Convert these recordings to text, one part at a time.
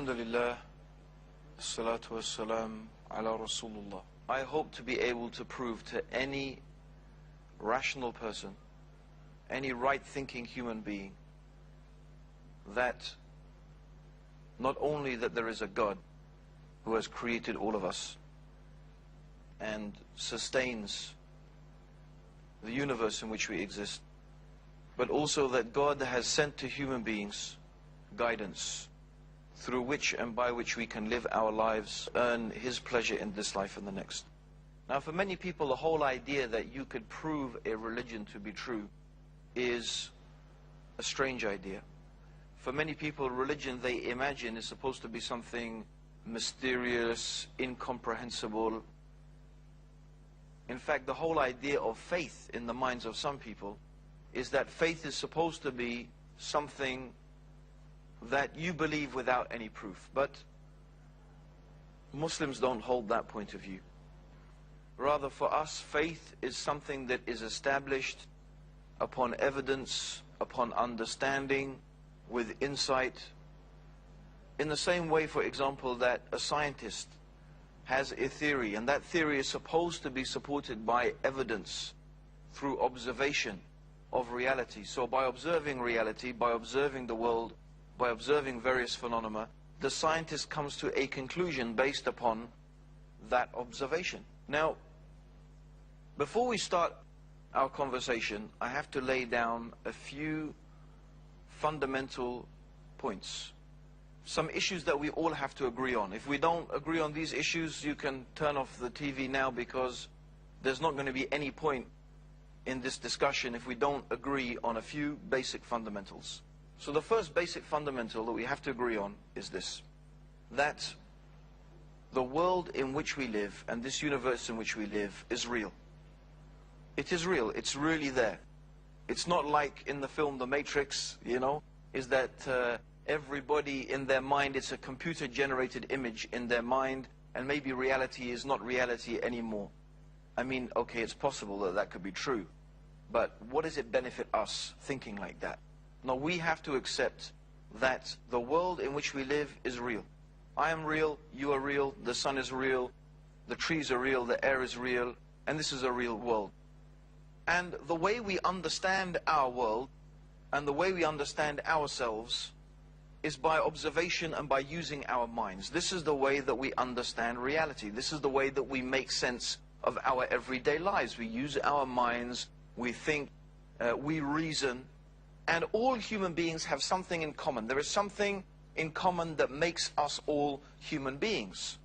Alhamdulillah, salatu wassalam ala Rasulullah. I hope to be able to prove to any rational person, any right-thinking human being, that not only that there is a God who has created all of us and sustains the universe in which we exist, but also that God has sent to human beings guidance through which and by which we can live our lives, earn His pleasure in this life and the next. Now, for many people, the whole idea that you could prove a religion to be true is a strange idea. For many people, religion, they imagine, is supposed to be something mysterious, incomprehensible. In fact, the whole idea of faith in the minds of some people is that faith is supposed to be something that you believe without any proof. But Muslims don't hold that point of view. Rather, for us, faith is something that is established upon evidence, upon understanding, with insight. In the same way, for example, that a scientist has a theory, and that theory is supposed to be supported by evidence through observation of reality. So by observing reality, by observing the world, by observing various phenomena, the scientist comes to a conclusion based upon that observation. Now, before we start our conversation, I have to lay down a few fundamental points. Some issues that we all have to agree on. If we don't agree on these issues, you can turn off the TV now, because there's not going to be any point in this discussion if we don't agree on a few basic fundamentals. So the first basic fundamental that we have to agree on is this: that the world in which we live and this universe in which we live is real. It is real. It's really there. It's not like in the film The Matrix, is that everybody in their mind, it's a computer-generated image in their mind, and maybe reality is not reality anymore. I mean, okay, it's possible that that could be true, but what does it benefit us thinking like that? Now, we have to accept that the world in which we live is real. I am real, you are real, the sun is real, the trees are real, the air is real, and this is a real world. And the way we understand our world and the way we understand ourselves is by observation and by using our minds. This is the way that we understand reality. This is the way that we make sense of our everyday lives. We use our minds, we think, we reason. And all human beings have something in common. There is something in common that makes us all human beings.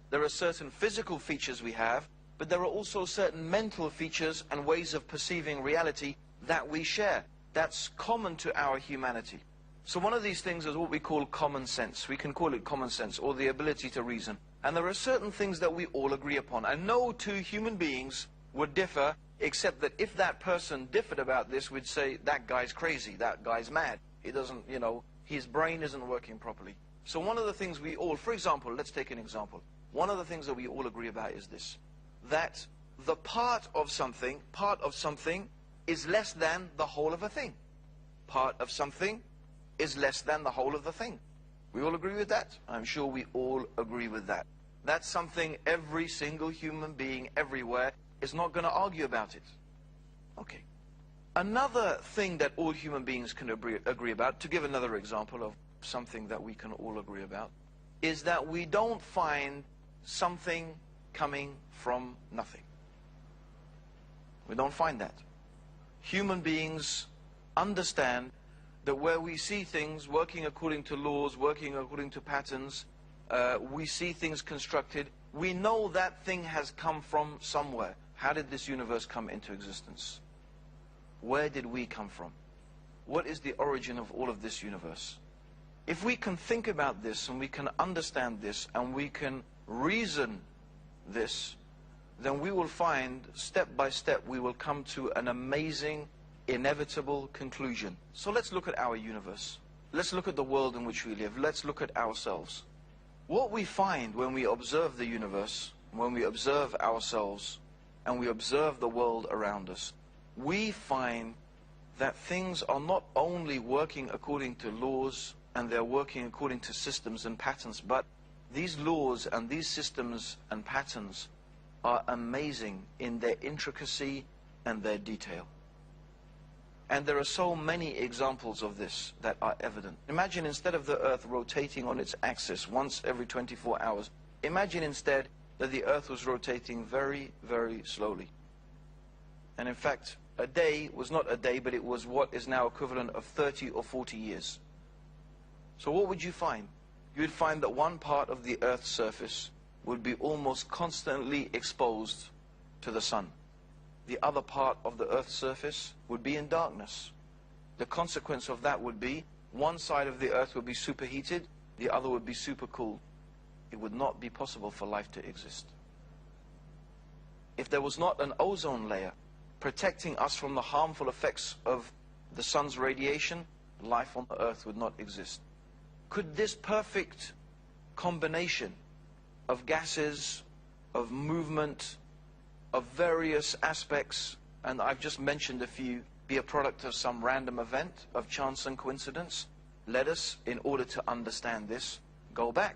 There are certain physical features we have, but there are also certain mental features and ways of perceiving reality that we share. That's common to our humanity. So one of these things is what we call common sense. We can call it common sense, or the ability to reason. And there are certain things that we all agree upon. And no two human beings would differ, except that if that person differed about this, we'd say, that guy's crazy, that guy's mad. He doesn't, his brain isn't working properly. So one of the things we all, for example, let's take an example. One of the things that we all agree about is this: that the part of something is less than the whole of a thing. Part of something is less than the whole of the thing. We all agree with that? I'm sure we all agree with that. That's something every single human being everywhere is not going to argue about it. Okay. Another thing that all human beings can agree about, to give another example of something that we can all agree about, is that we don't find something coming from nothing. We don't find that. Human beings understand that where we see things working according to laws, working according to patterns, we see things constructed, we know that thing has come from somewhere. How did this universe come into existence? Where did we come from? What is the origin of all of this universe? If we can think about this and we can understand this and we can reason this, then we will find, step by step, we will come to an amazing, inevitable conclusion. So let's look at our universe. Let's look at the world in which we live. Let's look at ourselves. What we find when we observe the universe, when we observe ourselves, and we observe the world around us, we find that things are not only working according to laws and they're working according to systems and patterns. But these laws and these systems and patterns are amazing in their intricacy and their detail. And there are so many examples of this that are evident. Imagine instead of the earth rotating on its axis once every 24 hours, imagine instead that the earth was rotating very, very slowly. And in fact, a day was not a day, but it was what is now equivalent of 30 or 40 years. So what would you find? You would find that one part of the earth's surface would be almost constantly exposed to the sun. The other part of the earth's surface would be in darkness. The consequence of that would be one side of the earth would be superheated, the other would be super cool. It would not be possible for life to exist. If there was not an ozone layer protecting us from the harmful effects of the sun's radiation, life on the earth would not exist. Could this perfect combination of gases, of movement, of various aspects, and I've just mentioned a few, be a product of some random event, of chance and coincidence? Let us, in order to understand this, go back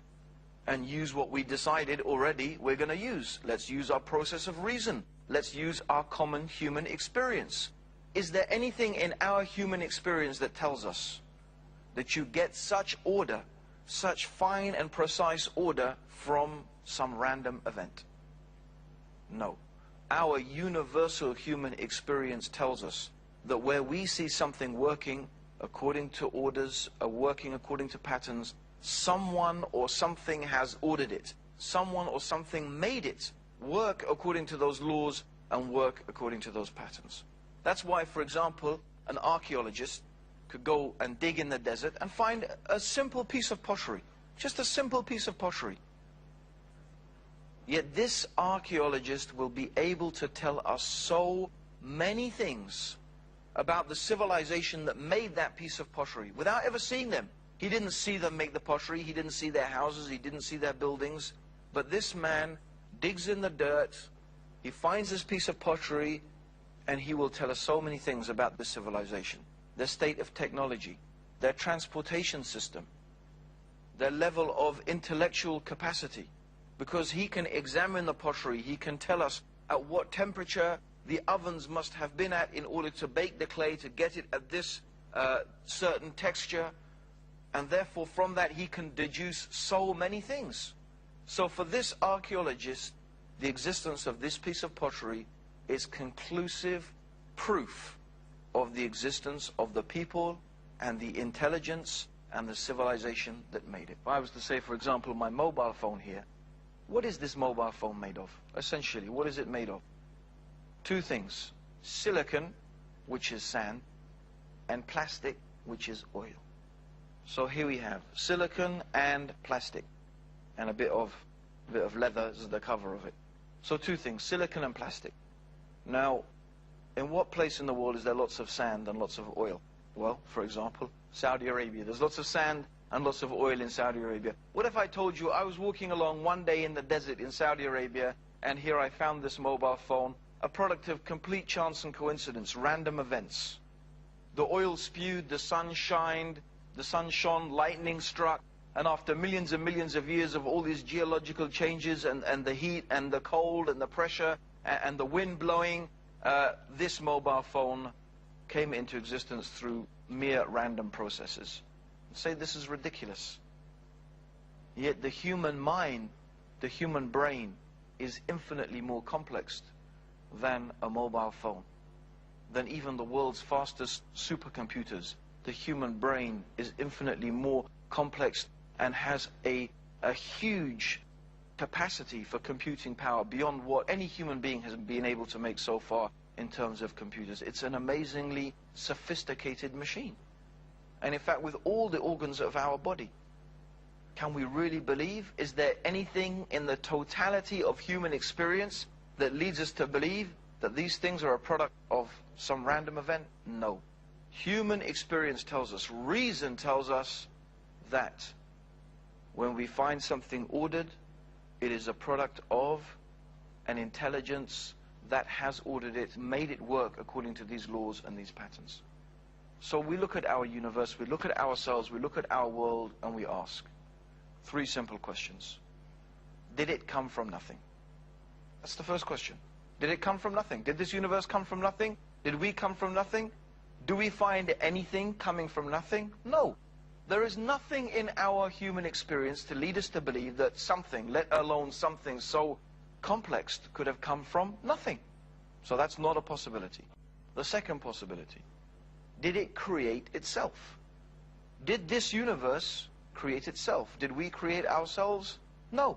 and use what we decided already we're going to use. Let's use our process of reason. Let's use our common human experience. Is there anything in our human experience that tells us that you get such order, such fine and precise order from some random event? No. Our universal human experience tells us that where we see something working according to orders, working according to patterns, someone or something has ordered it. Someone or something made it work according to those laws and work according to those patterns. That's why, for example, an archaeologist could go and dig in the desert and find a simple piece of pottery. Just a simple piece of pottery. Yet this archaeologist will be able to tell us so many things about the civilization that made that piece of pottery without ever seeing them. He didn't see them make the pottery, he didn't see their houses, he didn't see their buildings. But this man digs in the dirt, he finds this piece of pottery, and he will tell us so many things about the civilization. Their state of technology, their transportation system, their level of intellectual capacity. Because he can examine the pottery, he can tell us at what temperature the ovens must have been at in order to bake the clay, to get it at this certain texture. And therefore from that he can deduce so many things. So for this archaeologist, the existence of this piece of pottery is conclusive proof of the existence of the people and the intelligence and the civilization that made it. If I was to say, for example, my mobile phone here, what is this mobile phone made of? Essentially, what is it made of? Two things: silicon, which is sand, and plastic, which is oil. So here we have silicon and plastic, and a bit of leather as the cover of it. So two things: silicon and plastic. Now, in what place in the world is there lots of sand and lots of oil? Well, for example, Saudi Arabia. There's lots of sand and lots of oil in Saudi Arabia. What if I told you I was walking along one day in the desert in Saudi Arabia, and here I found this mobile phone, a product of complete chance and coincidence, random events. The oil spewed, the sun shined, the sun shone, lightning struck, and after millions and millions of years of all these geological changes and the heat and the cold and the pressure and the wind blowing, this mobile phone came into existence through mere random processes. Say this is ridiculous. Yet the human mind, the human brain, is infinitely more complex than a mobile phone, than even the world's fastest supercomputers. The human brain is infinitely more complex and has a huge capacity for computing power beyond what any human being has been able to make so far in terms of computers. It's an amazingly sophisticated machine. And in fact, with all the organs of our body, can we really believe? Is there anything in the totality of human experience that leads us to believe that these things are a product of some random event? No. Human experience tells us, reason tells us that when we find something ordered, it is a product of an intelligence that has ordered it, made it work according to these laws and these patterns. So we look at our universe, we look at ourselves, we look at our world, and we ask three simple questions. Did it come from nothing? That's the first question. Did it come from nothing? Did this universe come from nothing? Did we come from nothing? Do we find anything coming from nothing? No. There is nothing in our human experience to lead us to believe that something, let alone something so complex, could have come from nothing. So that's not a possibility. The second possibility, did it create itself? Did this universe create itself? Did we create ourselves? No.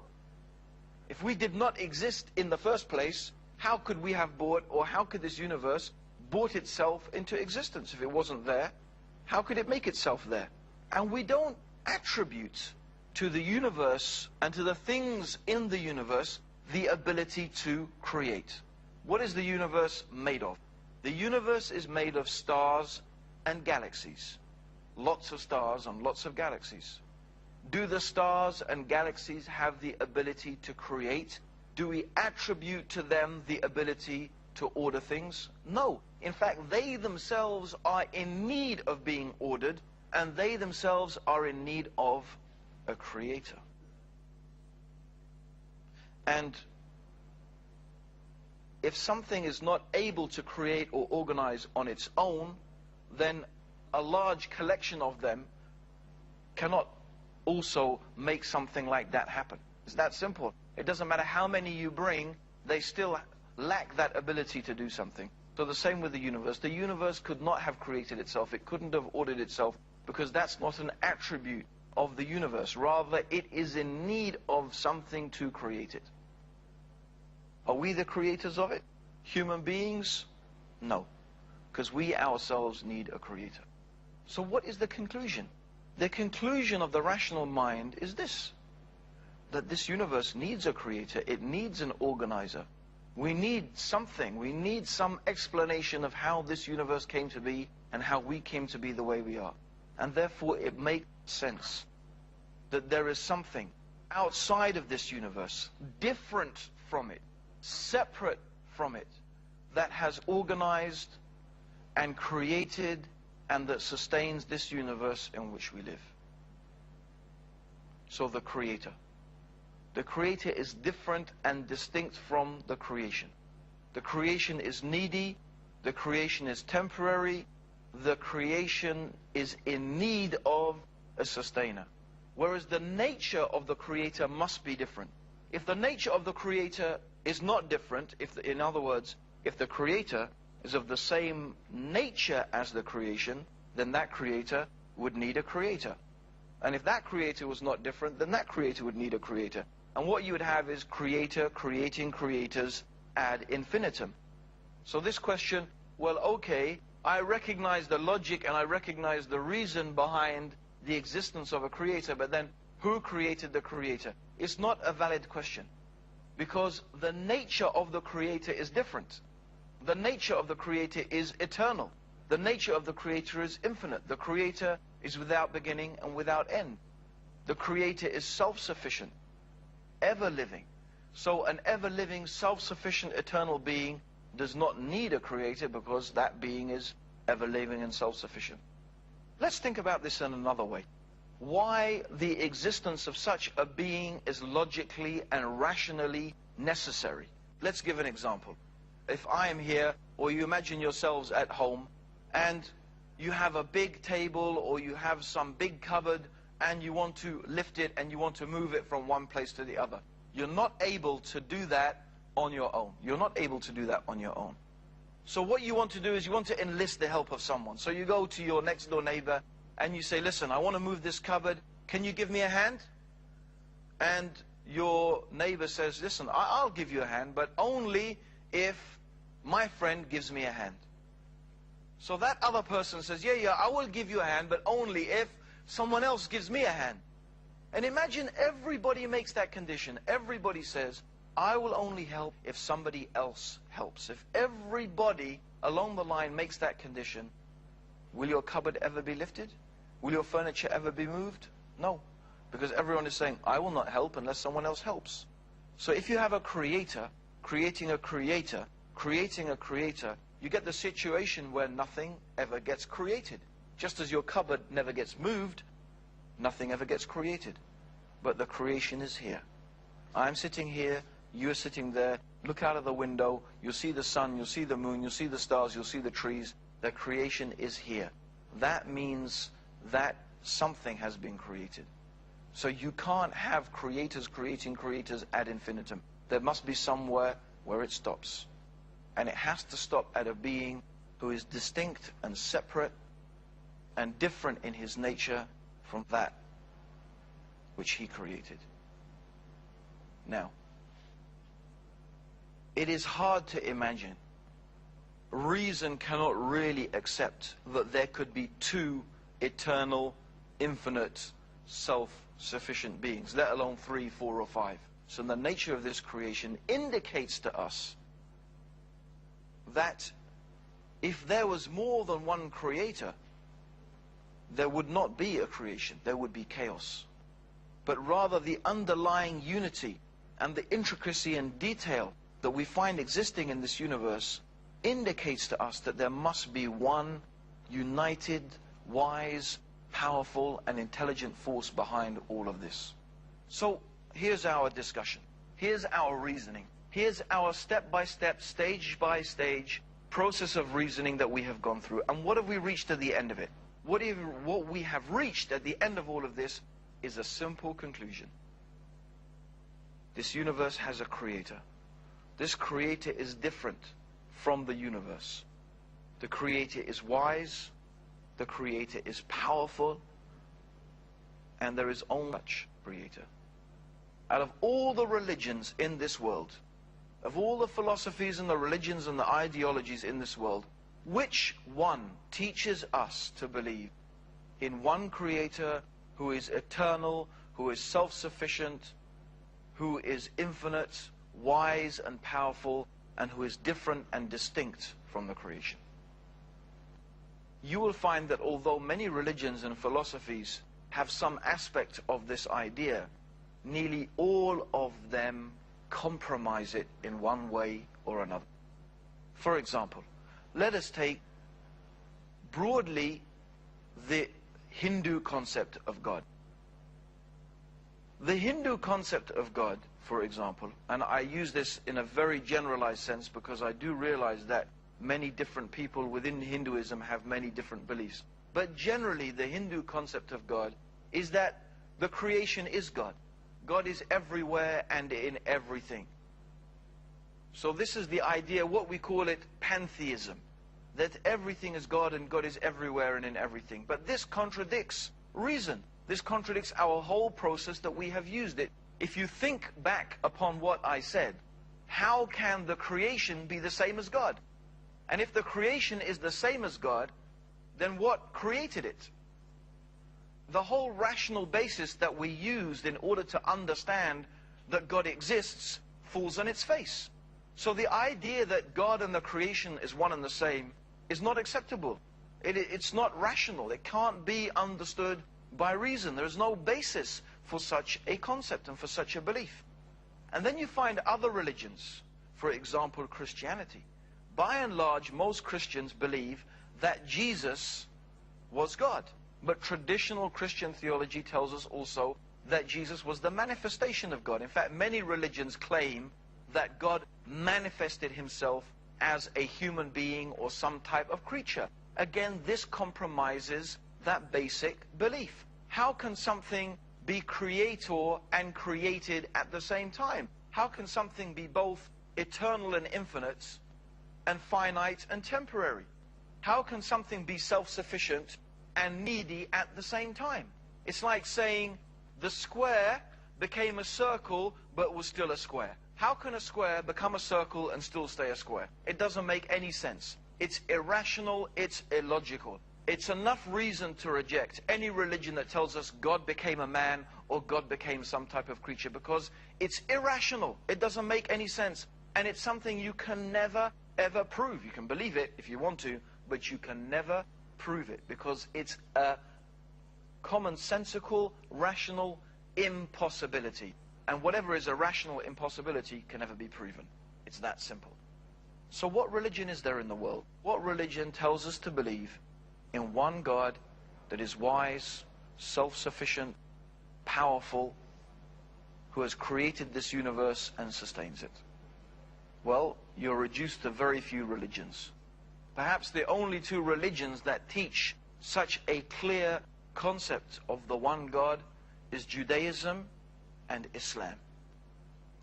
If we did not exist in the first place, how could we have brought, or how could this universe brought itself into existence? If it wasn't there, how could it make itself there? And we don't attribute to the universe and to the things in the universe the ability to create. What is the universe made of? The universe is made of stars and galaxies. Lots of stars and lots of galaxies. Do the stars and galaxies have the ability to create? Do we attribute to them the ability to order things? No. In fact, they themselves are in need of being ordered, and they themselves are in need of a creator. And if something is not able to create or organize on its own, then a large collection of them cannot also make something like that happen. It's that simple. It doesn't matter how many you bring, they still lack that ability to do something. So the same with the universe. The universe could not have created itself. It couldn't have ordered itself, because that's not an attribute of the universe. Rather, it is in need of something to create it. Are we the creators of it? Human beings? No. Because we ourselves need a creator. So what is the conclusion? The conclusion of the rational mind is this: that this universe needs a creator. It needs an organizer. We need something. We need some explanation of how this universe came to be and how we came to be the way we are. And therefore it makes sense that there is something outside of this universe, different from it, separate from it, that has organized and created and that sustains this universe in which we live. So the creator. The creator is different and distinct from the creation. The creation is needy. The creation is temporary. The creation is in need of a sustainer. Whereas the nature of the creator must be different. If the nature of the creator is not different, in other words, if the creator is of the same nature as the creation, then that creator would need a creator. And if that creator was not different, then that creator would need a creator. And what you would have is creator creating creators ad infinitum. So this question, well, okay, I recognize the logic and I recognize the reason behind the existence of a creator, but then who created the creator? It's not a valid question, because the nature of the creator is different. The nature of the creator is eternal. The nature of the creator is infinite. The creator is without beginning and without end. The creator is self-sufficient, ever-living. So an ever-living, self-sufficient, eternal being does not need a creator, because that being is ever-living and self-sufficient. Let's think about this in another way. Why the existence of such a being is logically and rationally necessary. Let's give an example. If I am here, or you imagine yourselves at home, and you have a big table or you have some big cupboard, and you want to lift it and you want to move it from one place to the other. You're not able to do that on your own. You're not able to do that on your own. So what you want to do is you want to enlist the help of someone. So you go to your next door neighbor and you say, listen, I want to move this cupboard. Can you give me a hand? And your neighbor says, listen, I'll give you a hand, but only if my friend gives me a hand. So that other person says, yeah, I will give you a hand, but only if someone else gives me a hand. And imagine everybody makes that condition. Everybody says, I will only help if somebody else helps. If everybody along the line makes that condition, will your cupboard ever be lifted? Will your furniture ever be moved? No. Because everyone is saying, I will not help unless someone else helps. So if you have a creator, creating a creator, creating a creator, you get the situation where nothing ever gets created. Just as your cupboard never gets moved, nothing ever gets created. But the creation is here. I'm sitting here, you're sitting there. Look out of the window, you'll see the sun, you'll see the moon, you'll see the stars, you'll see the trees. The creation is here. That means that something has been created. So you can't have creators creating creators ad infinitum. There must be somewhere where it stops. And it has to stop at a being who is distinct and separate and different in his nature from that which he created. Now, it is hard to imagine. Reason cannot really accept that there could be two eternal, infinite, self-sufficient beings, let alone 3, 4, or 5. So the nature of this creation indicates to us that if there was more than one creator, there would not be a creation, there would be chaos. But rather the underlying unity and the intricacy and detail that we find existing in this universe indicates to us that there must be one united, wise, powerful, and intelligent force behind all of this. So here's our discussion. Here's our reasoning. Here's our step-by-step, stage-by-stage process of reasoning that we have gone through. And what have we reached at the end of it? What we have reached at the end of all of this is a simple conclusion. This universe has a creator. This creator is different from the universe. The creator is wise, the creator is powerful, and there is only one creator. Out of all the religions in this world, of all the philosophies and the religions and the ideologies in this world, which one teaches us to believe in one creator who is eternal, who is self-sufficient, who is infinite, wise and powerful, and who is different and distinct from the creation? You will find that although many religions and philosophies have some aspect of this idea, nearly all of them compromise it in one way or another. For example, let us take broadly the Hindu concept of God. The Hindu concept of God, for example, and I use this in a very generalized sense because I do realize that many different people within Hinduism have many different beliefs. But generally, the Hindu concept of God is that the creation is God. God is everywhere and in everything. So this is the idea, what we call it pantheism, that everything is God and God is everywhere and in everything. But this contradicts reason. This contradicts our whole process that we have used it. If you think back upon what I said, how can the creation be the same as God? And if the creation is the same as God, then what created it? The whole rational basis that we used in order to understand that God exists falls on its face. So the idea that God and the creation is one and the same is not acceptable. It's not rational. It can't be understood by reason. There is no basis for such a concept and for such a belief. And then you find other religions, for example Christianity. By and large, most Christians believe that Jesus was God. But traditional Christian theology tells us also that Jesus was the manifestation of God. In fact, many religions claim that God manifested himself as a human being or some type of creature. Again, this compromises that basic belief. How can something be creator and created at the same time? How can something be both eternal and infinite and finite and temporary? How can something be self-sufficient and needy at the same time? It's like saying the square became a circle but was still a square. How can a square become a circle and still stay a square? It doesn't make any sense. It's irrational, it's illogical. It's enough reason to reject any religion that tells us God became a man or God became some type of creature, because it's irrational. It doesn't make any sense. And it's something you can never, ever prove. You can believe it if you want to, but you can never prove it, because it's a commonsensical, rational impossibility. And whatever is a rational impossibility can never be proven. It's that simple. So what religion is there in the world? What religion tells us to believe in one God that is wise, self-sufficient, powerful, who has created this universe and sustains it. Well, you're reduced to very few religions. Perhaps the only two religions that teach such a clear concept of the one God is Judaism and Islam.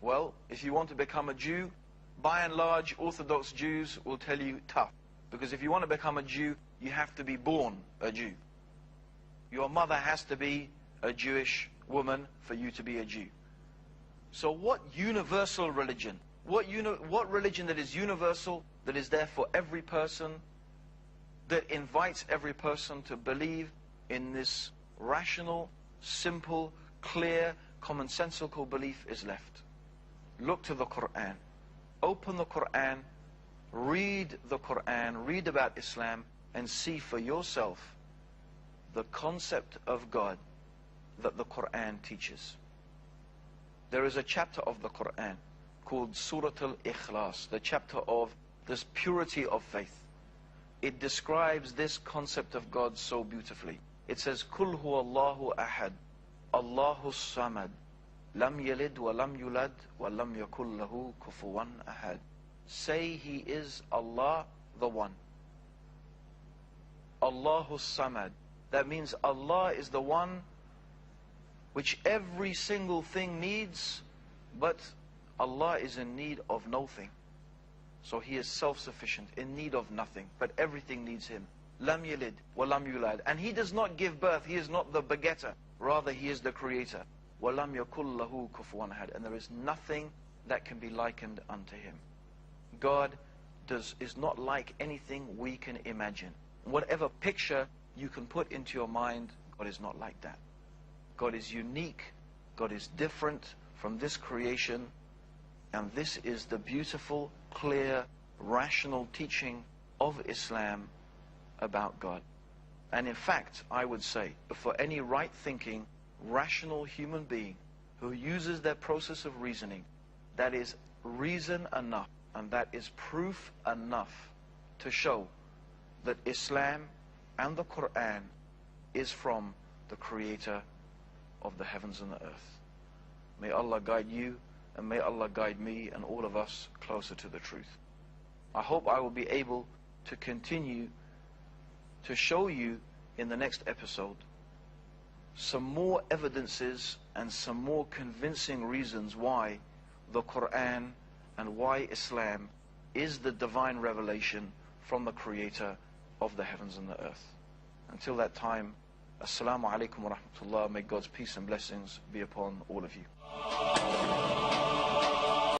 Well, if you want to become a Jew, by and large, Orthodox Jews will tell you tough. Because if you want to become a Jew, you have to be born a Jew. Your mother has to be a Jewish woman for you to be a Jew. So what universal religion? What religion that is universal, that is there for every person, that invites every person to believe in this rational, simple, clear, commonsensical belief is left? Look to the Quran. Open the Quran, read the Quran, read about Islam, and see for yourself the concept of God that the Quran teaches. There is a chapter of the Quran called Surah Al-Ikhlas, the chapter of this purity of faith. It describes this concept of God so beautifully. It says, Kul huwa Allahu ahad, Allahu samad, lam yalid wa lam yulad wa lam yakul lahu kufuwan ahad. Say He is Allah the One. Allahu samad. That means Allah is the one which every single thing needs, but Allah is in need of nothing. So He is self-sufficient, in need of nothing, but everything needs Him. Lam yalid wa lam yulad. And He does not give birth. He is not the begetter. Rather, He is the creator. Wa lam yakul lahu kufuwan ahad. And there is nothing that can be likened unto Him. God is not like anything we can imagine. Whatever picture you can put into your mind, God is not like that. God is unique. God is different from this creation. And this is the beautiful, clear, rational teaching of Islam about God. And in fact, I would say, for any right-thinking, rational human being who uses their process of reasoning, that is reason enough, and that is proof enough to show that Islam and the Quran is from the Creator of the heavens and the earth. May Allah guide you, and may Allah guide me and all of us closer to the truth. I hope I will be able to continue to show you in the next episode some more evidences and some more convincing reasons why the Quran and why Islam is the divine revelation from the Creator of the heavens and the earth. Until that time, Assalamu alaikum wa rahmatullah. May God's peace and blessings be upon all of you.